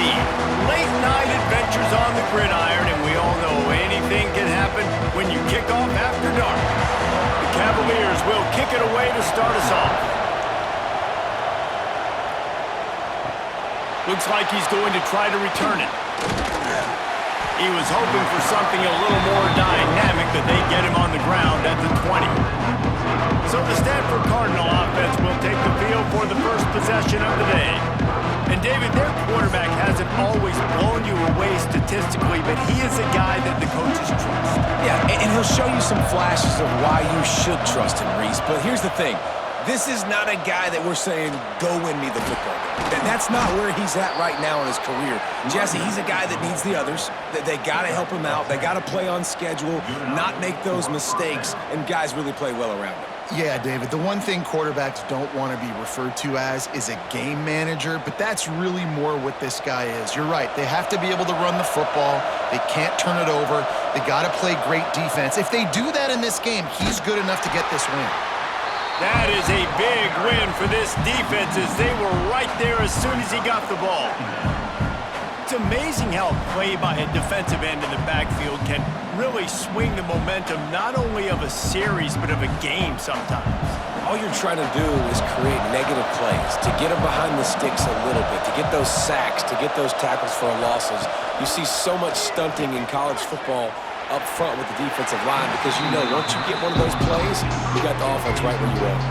speed. Late night adventures on the gridiron, and we all know anything can happen when you kick off after dark. The Cavaliers will kick it away to start us off. Looks like he's going to try to return it. He was hoping for something a little more dynamic, but they get him on the ground at the 20. So the Stanford Cardinal offense will take the field for the first possession of the day. And David, their quarterback hasn't always blown you away statistically, but he is a guy that the coaches trust. Yeah, and he'll show you some flashes of why you should trust him, Reese. But here's the thing. This is not a guy that we're saying, go win me the football game. And that's not where he's at right now in his career. Jesse, he's a guy that needs the others. They got to help him out. They got to play on schedule, not make those mistakes, and guys really play well around him. Yeah, David, the one thing quarterbacks don't want to be referred to as is a game manager, but that's really more what this guy is. You're right. They have to be able to run the football. They can't turn it over. They got to play great defense. If they do that in this game, he's good enough to get this win. That is a big win for this defense as they were right there as soon as he got the ball. It's amazing how a play by a defensive end in the backfield can really swing the momentum not only of a series but of a game sometimes. All you're trying to do is create negative plays, to get them behind the sticks a little bit, to get those sacks, to get those tackles for losses. You see so much stunting in college football up front with the defensive line because you know once you get one of those plays, you got the offense right where you want.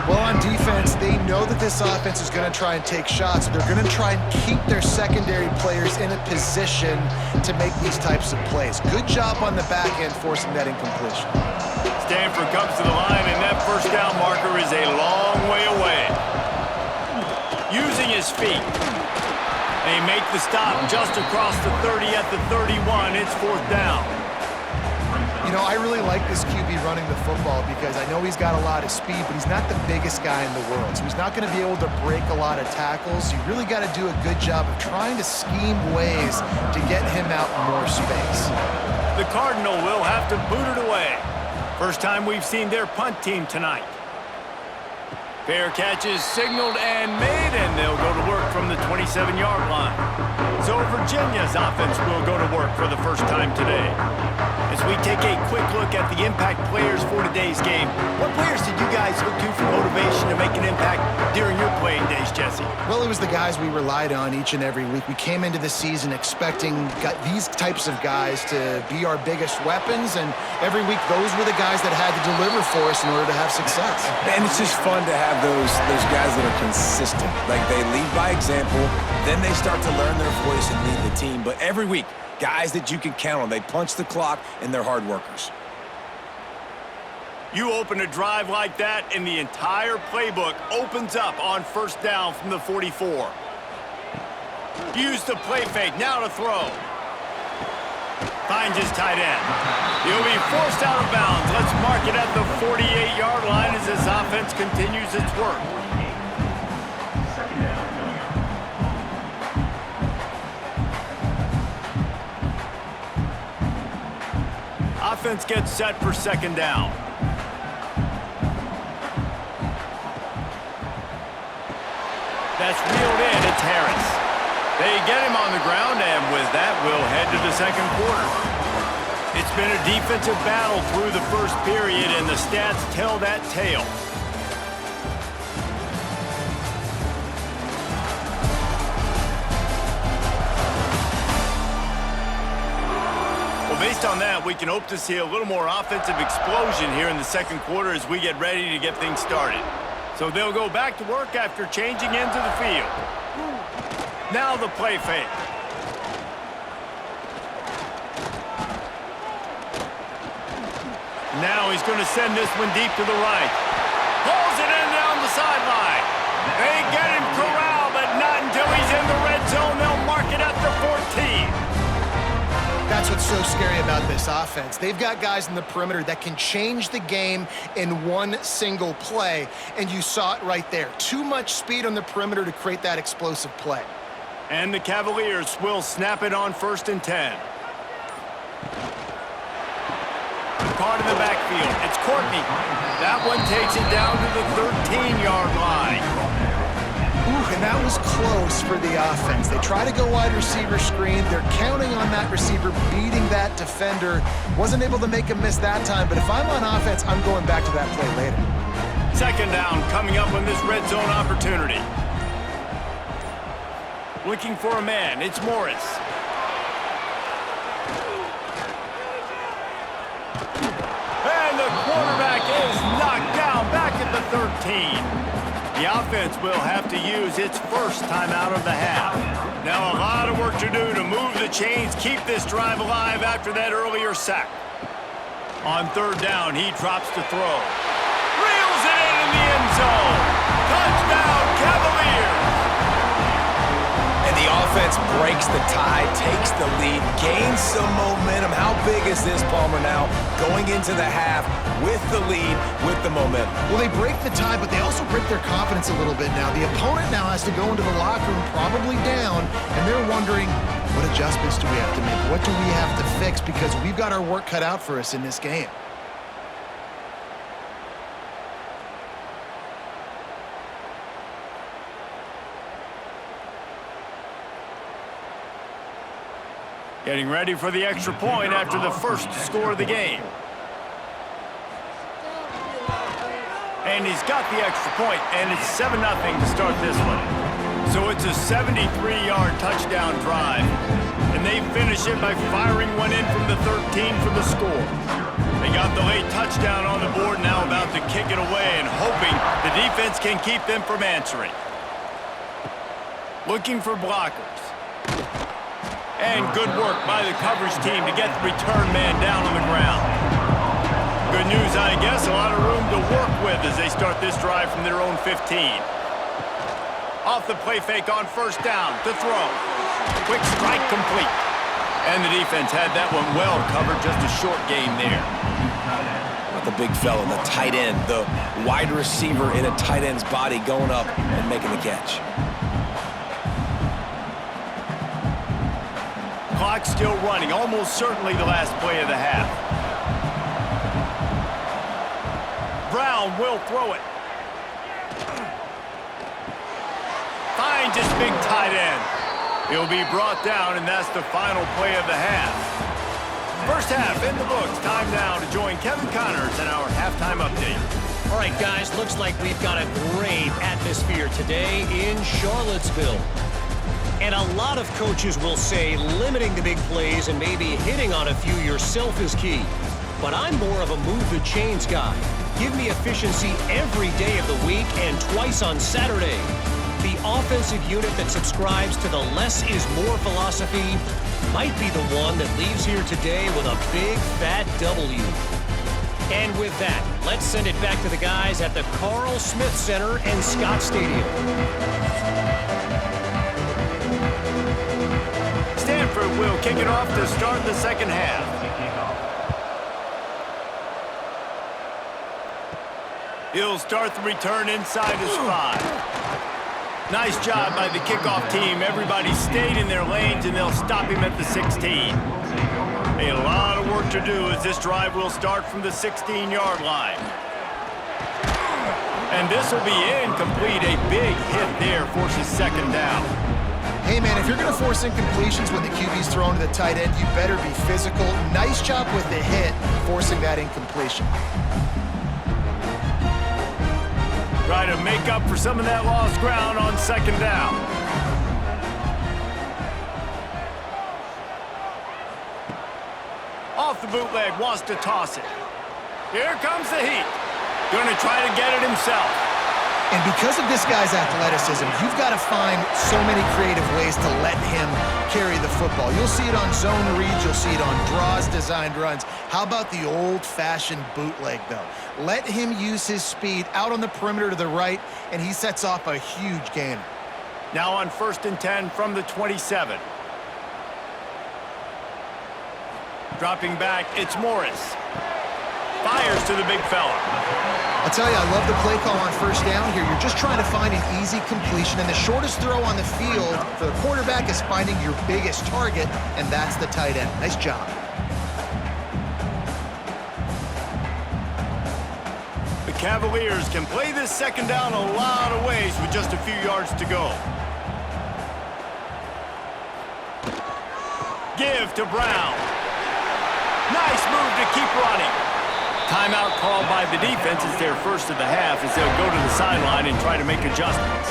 Well, on defense, they know that this offense is going to try and take shots. They're going to try and keep their secondary players in a position to make these types of plays. Good job on the back end forcing that incompletion. Stanford comes to the line, and that first down marker is a long way away. Using his feet. They make the stop just across the 30 at the 31. It's fourth down. You know, I really like this QB running the football because I know he's got a lot of speed, but he's not the biggest guy in the world. So he's not going to be able to break a lot of tackles. You really got to do a good job of trying to scheme ways to get him out more space. The Cardinal will have to boot it away. First time we've seen their punt team tonight. Fair catch is signaled and made, and they'll go to work from the 27-yard line. So Virginia's offense will go to work for the first time today. As we take a quick look at the impact players for today's game, what players did you guys look to for motivation to make an impact during your playing days, Jesse? Well, it was the guys we relied on each and every week. We came into the season expecting these types of guys to be our biggest weapons, and every week those were the guys that had to deliver for us in order to have success. And it's just fun to have those guys that are consistent. Like they lead by example, then they start to learn their voice and lead the team. But every week, guys that you can count on. They punch the clock, and they're hard workers. You open a drive like that, and the entire playbook opens up on first down from the 44. Use the play fake, now to throw. Finds his tight end. He'll be forced out of bounds. Let's mark it at the 48-yard line as this offense continues its work. Offense gets set for second down. That's reeled in. It's Harris. They get him on the ground, and with that, we'll head to the second quarter. It's been a defensive battle through the first period, and the stats tell that tale. Based on that, we can hope to see a little more offensive explosion here in the second quarter as we get ready to get things started. So they'll go back to work after changing into the field. Now the play fake. Now he's going to send this one deep to the right. Pulls it in down the sideline. They get him corralled, but not until he's in the red zone. They'll mark it at the 14. That's what's so scary about this offense. They've got guys in the perimeter that can change the game in one single play, and you saw it right there. Too much speed on the perimeter to create that explosive play. And the Cavaliers will snap it on 1st and 10. Caught in the backfield. It's Courtney. That one takes it down to the 13-yard line. Ooh, and And that was close for the offense. They try to go wide receiver screen. They're counting on that receiver beating that defender. Wasn't able to make a miss that time, but if I'm on offense, I'm going back to that play later. Second down coming up on this red zone opportunity. Looking for a man. It's Morris. And the quarterback is knocked down back at the 13. The offense will have to use its first timeout of the half. Now a lot of work to do to move the chains, keep this drive alive after that earlier sack. On third down, he drops to throw. Reels it in the end zone. Touchdown, Cavaliers. And the offense breaks the tie, takes the lead, gains some momentum. How big is this, Palmer, now going into the half with the lead, with the momentum? Well, they break the tie, but they also break their confidence a little bit now. The opponent now has to go into the locker room probably down, and they're wondering, what adjustments do we have to make? What do we have to fix? Because we've got our work cut out for us in this game. Getting ready for the extra point after the first score of the game. And he's got the extra point, and it's 7-0 to start this one. So it's a 73-yard touchdown drive, and they finish it by firing one in from the 13 for the score. They got the late touchdown on the board, now about to kick it away and hoping the defense can keep them from answering. Looking for blockers. And good work by the coverage team to get the return man down on the ground. Good news, I guess, a lot of room to work with as they start this drive from their own 15. Off the play fake on first down to throw. Quick strike complete. And the defense had that one well covered, just a short game there. The big fella, the tight end, the wide receiver in a tight end's body going up and making the catch. Clock still running, almost certainly the last play of the half. Brown will throw it. Finds his big tight end. He'll be brought down, and that's the final play of the half. First half in the books. Time now to join Kevin Connors in our halftime update. All right, guys, looks like we've got a great atmosphere today in Charlottesville. And a lot of coaches will say limiting the big plays and maybe hitting on a few yourself is key. But I'm more of a move the chains guy. Give me efficiency every day of the week and twice on Saturday. The offensive unit that subscribes to the less is more philosophy might be the one that leaves here today with a big fat W. And with that, let's send it back to the guys at the Carl Smith Center and Scott Stadium. Stanford will kick it off to start the second half. He'll start the return inside his 5. Nice job by the kickoff team. Everybody stayed in their lanes, and they'll stop him at the 16. A lot of work to do as this drive will start from the 16-yard line. And this will be incomplete. A big hit there forces second down. Hey, man, if you're going to force incompletions when the QB's thrown to the tight end, you better be physical. Nice job with the hit, forcing that incompletion. Try to make up for some of that lost ground on second down. Off the bootleg, wants to toss it. Here comes the heat. Going to try to get it himself. And because of this guy's athleticism, you've got to find so many creative ways to let him carry the football. You'll see it on zone reads. You'll see it on draws, designed runs. How about the old-fashioned bootleg, though? Let him use his speed out on the perimeter to the right, and he sets off a huge gainer. Now on 1st and 10 from the 27. Dropping back, it's Morris. Fires to the big fella. I'll tell you, I love the play call on first down here. You're just trying to find an easy completion, and the shortest throw on the field for the quarterback is finding your biggest target, and that's the tight end. Nice job. The Cavaliers can play this second down a lot of ways with just a few yards to go. Give to Brown. Nice move to keep running. Timeout called by the defense is their first of the half as they'll go to the sideline and try to make adjustments.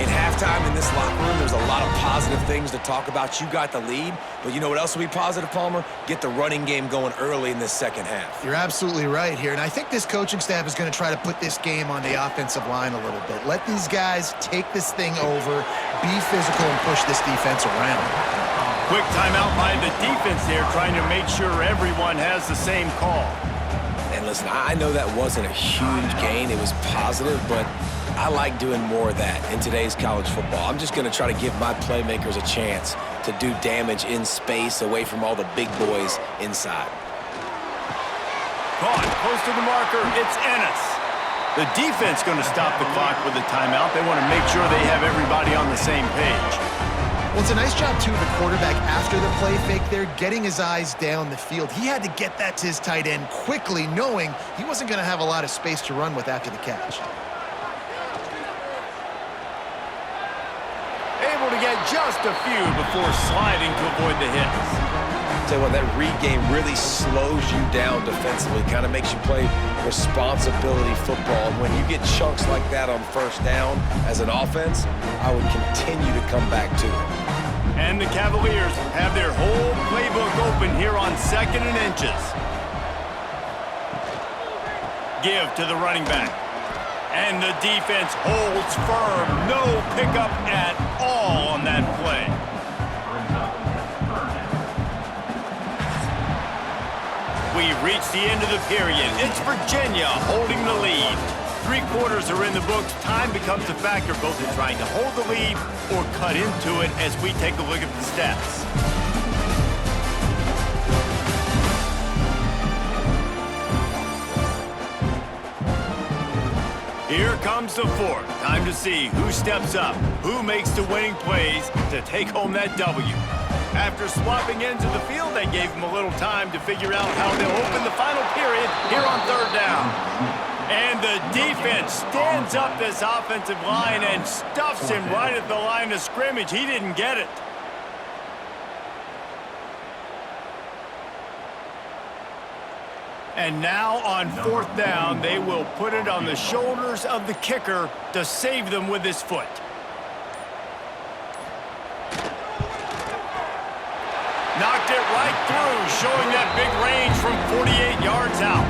In halftime in this locker room, there's a lot of positive things to talk about. You got the lead, but you know what else will be positive, Palmer? Get the running game going early in this second half. You're absolutely right here, and I think this coaching staff is going to try to put this game on the offensive line a little bit. Let these guys take this thing over, be physical, and push this defense around. Quick timeout by the defense there, trying to make sure everyone has the same call. And listen, I know that wasn't a huge gain. It was positive, but I like doing more of that in today's college football. I'm just going to try to give my playmakers a chance to do damage in space away from all the big boys inside. Caught close to the marker, it's Ennis. The defense going to stop the clock with a timeout. They want to make sure they have everybody on the same page. Well, it's a nice job, too, of the quarterback after the play fake there, getting his eyes down the field. He had to get that to his tight end quickly, knowing he wasn't going to have a lot of space to run with after the catch. Able to get just a few before sliding to avoid the hits. Tell you what, that read game really slows you down defensively, kind of makes you play responsibility football. And when you get chunks like that on first down as an offense, I would continue to come back to it. And the Cavaliers have their whole playbook open here on 2nd and inches. Give to the running back. And the defense holds firm. No pickup at all on that play. We've reached the end of the period. It's Virginia holding the lead. 3 quarters are in the books. Time becomes a factor both in trying to hold the lead or cut into it as we take a look at the stats. Here comes the fourth. Time to see who steps up, who makes the winning plays to take home that W. After swapping ends of the field, they gave him a little time to figure out how they'll open the final period here on 3rd down. And the defense stands up this offensive line and stuffs him right at the line of scrimmage. He didn't get it. And now on 4th down, they will put it on the shoulders of the kicker to save them with his foot. Knocked it right through, showing that big range from 48 yards out.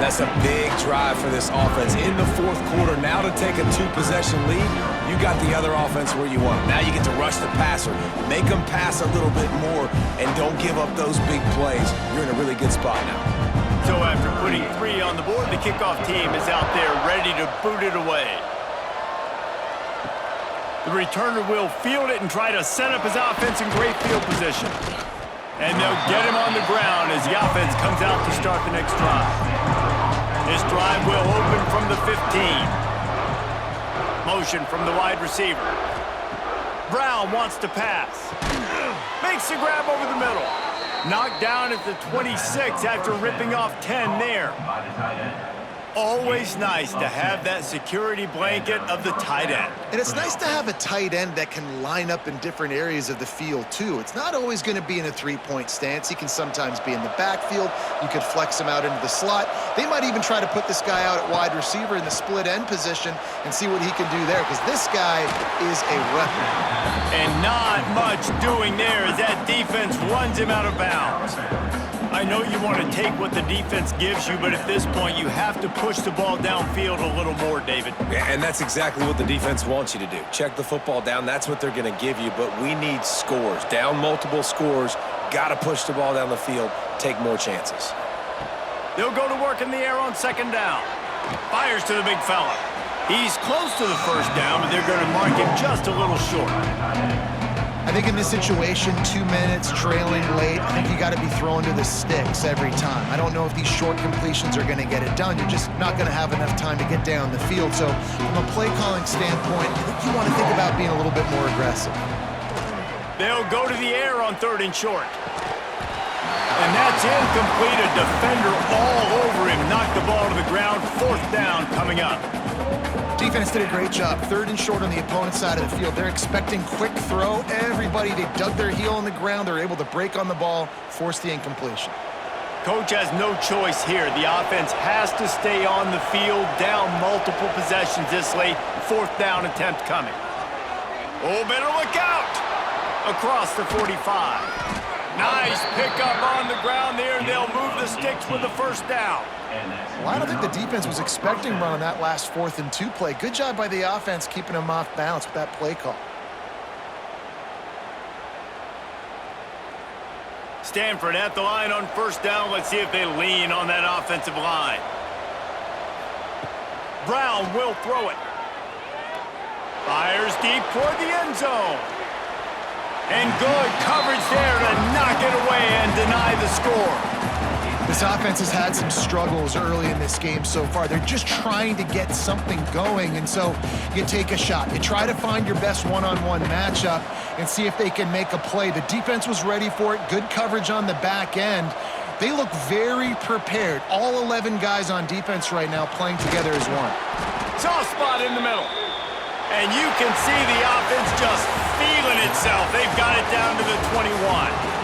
That's a big drive for this offense in the 4th quarter. Now to take a 2-possession lead, you got the other offense where you want them. Now you get to rush the passer, make them pass a little bit more, and don't give up those big plays. You're in a really good spot now. So after putting 3 on the board, the kickoff team is out there ready to boot it away. The returner will field it and try to set up his offense in great field position. And they'll get him on the ground as the offense comes out to start the next drive. This drive will open from the 15. Motion from the wide receiver. Brown wants to pass. Makes the grab over the middle. Knocked down at the 26 after ripping off 10 there. Always nice to have that security blanket of the tight end. And it's nice to have a tight end that can line up in different areas of the field, too. It's not always going to be in a 3-point stance. He can sometimes be in the backfield. You could flex him out into the slot. They might even try to put this guy out at wide receiver in the split end position and see what he can do there, because this guy is a weapon. And not much doing there as that defense runs him out of bounds. I know you want to take what the defense gives you, but at this point, you have to push the ball downfield a little more, David. Yeah, and that's exactly what the defense wants you to do. Check the football down. That's what they're going to give you, but we need scores. Down multiple scores, got to push the ball down the field, take more chances. They'll go to work in the air on 2nd down. Fires to the big fella. He's close to the 1st down, but they're going to mark him just a little short. I think in this situation, 2 minutes, trailing late, I think you got to be throwing to the sticks every time. I don't know if these short completions are going to get it done. You're just not going to have enough time to get down the field. So from a play calling standpoint, I think you want to think about being a little bit more aggressive. They'll go to the air on 3rd and short. And that's incomplete. A defender all over him. Knocked the ball to the ground. 4th down coming up. Defense did a great job. 3rd and short on the opponent's side of the field. They're expecting quick throw. Everybody, they dug their heel on the ground. They're able to break on the ball, force the incompletion. Coach has no choice here. The offense has to stay on the field, down multiple possessions this late. 4th down attempt coming. Oh, better look out! Across the 45. Nice pickup on the ground there. They'll move the sticks with the 1st down. Well, I don't think the defense was expecting run on that last 4th and 2 play. Good job by the offense keeping them off balance with that play call. Stanford at the line on 1st down. Let's see if they lean on that offensive line. Brown will throw it. Fires deep toward the end zone. And good coverage there to knock it away and deny the score. This offense has had some struggles early in this game so far. They're just trying to get something going, and so you take a shot. You try to find your best one-on-one matchup and see if they can make a play. The defense was ready for it. Good coverage on the back end. They look very prepared. All 11 guys on defense right now playing together as one. Soft spot in the middle. And you can see the offense just feeling itself. They've got it down to the 21.